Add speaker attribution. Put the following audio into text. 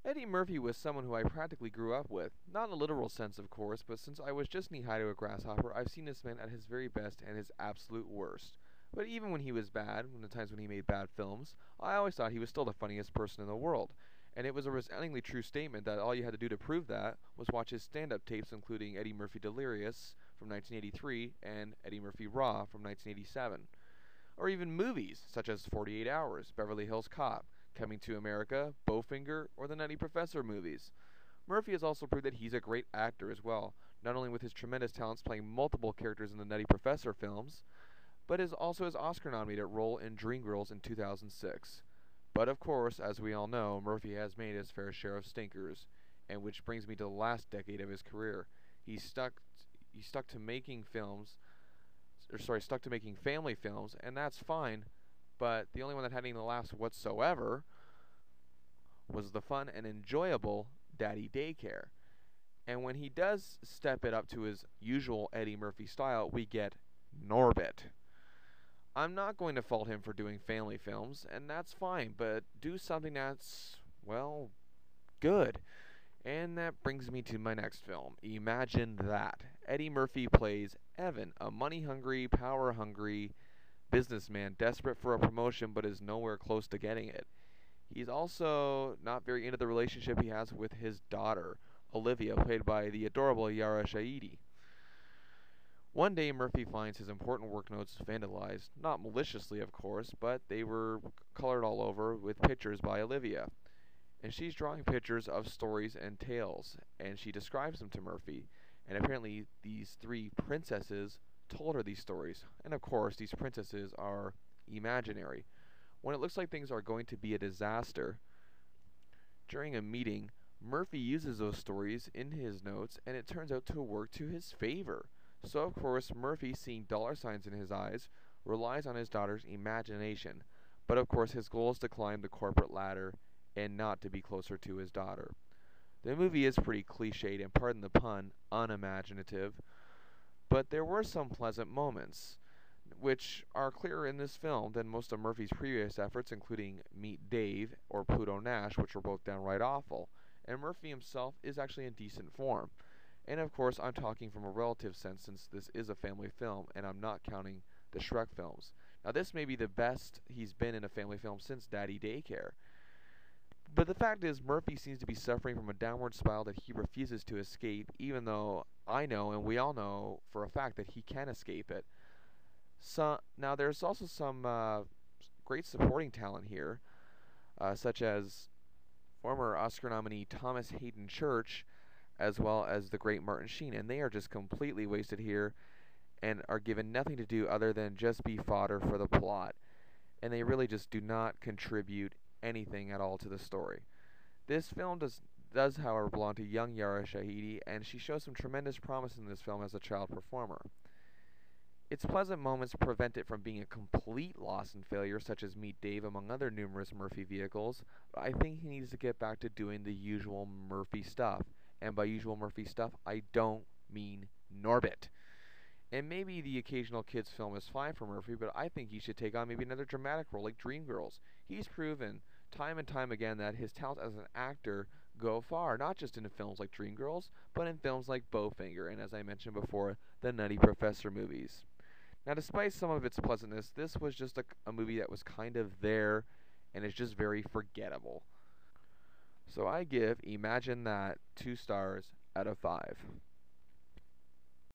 Speaker 1: Eddie Murphy was someone who I practically grew up with. Not in a literal sense, of course, but since I was just knee high to a grasshopper, I've seen this man at his very best and his absolute worst. But even when he was bad, when the times when he made bad films, I always thought he was still the funniest person in the world. And it was a resoundingly true statement that all you had to do to prove that was watch his stand up tapes, including Eddie Murphy Delirious from 1983 and Eddie Murphy Raw from 1987. Or even movies such as 48 Hours, Beverly Hills Cop, Coming to America, Bowfinger, or the Nutty Professor movies. Murphy has also proved that he's a great actor as well, not only with his tremendous talents playing multiple characters in the Nutty Professor films, but is also his Oscar-nominated role in Dreamgirls in 2006. But of course, as we all know, Murphy has made his fair share of stinkers, and which brings me to the last decade of his career. He stuck he stuck to making films, or sorry, stuck to making family films, and that's fine. But the only one that had any laughs whatsoever was the fun and enjoyable Daddy Daycare. And when he does step it up to his usual Eddie Murphy style, we get Norbit. I'm not going to fault him for doing family films, and that's fine, but do something that's, well, good. And that brings me to my next film. Imagine that. Eddie Murphy plays Evan, a money hungry, power hungry businessman desperate for a promotion but is nowhere close to getting it. He's also not very into the relationship he has with his daughter, Olivia, played by the adorable Yara Shahidi. One day, Murphy finds his important work notes vandalized, not maliciously, of course, but they were colored all over with pictures by Olivia. And she's drawing pictures of stories and tales, and she describes them to Murphy. And apparently, these three princesses told her these stories. And of course, these princesses are imaginary. When it looks like things are going to be a disaster, during a meeting, Murphy uses those stories in his notes, and it turns out to work to his favor. So, of course, Murphy, seeing dollar signs in his eyes, relies on his daughter's imagination. But, of course, his goal is to climb the corporate ladder and not to be closer to his daughter. The movie is pretty cliched and, pardon the pun, unimaginative, but there were some pleasant moments, which are clearer in this film than most of Murphy's previous efforts, including Meet Dave or Pluto Nash, which were both downright awful. And Murphy himself is actually in decent form. And of course, I'm talking from a relative sense since this is a family film, and I'm not counting the Shrek films. Now, this may be the best he's been in a family film since Daddy Daycare. But the fact is, Murphy seems to be suffering from a downward spiral that he refuses to escape, even though I know, and we all know for a fact, that he can escape it. Now, there's also some great supporting talent here, such as former Oscar nominee Thomas Hayden Church, as well as the great Martin Sheen, and they are just completely wasted here and are given nothing to do other than just be fodder for the plot. And they really just do not contribute anything at all to the story. This film does however, belong to young Yara Shahidi, and she shows some tremendous promise in this film as a child performer. Its pleasant moments prevent it from being a complete loss and failure, such as Meet Dave, among other numerous Murphy vehicles, but I think he needs to get back to doing the usual Murphy stuff. And by usual Murphy stuff, I don't mean Norbit. And maybe the occasional kids film is fine for Murphy, but I think he should take on maybe another dramatic role like Dreamgirls. He's proven time and time again that his talents as an actor go far, not just in films like Dreamgirls, but in films like Bowfinger and, as I mentioned before, the Nutty Professor movies. Now, despite some of its pleasantness, this was just a movie that was kind of there, and it's just very forgettable. So I give Imagine That 2 stars out of 5.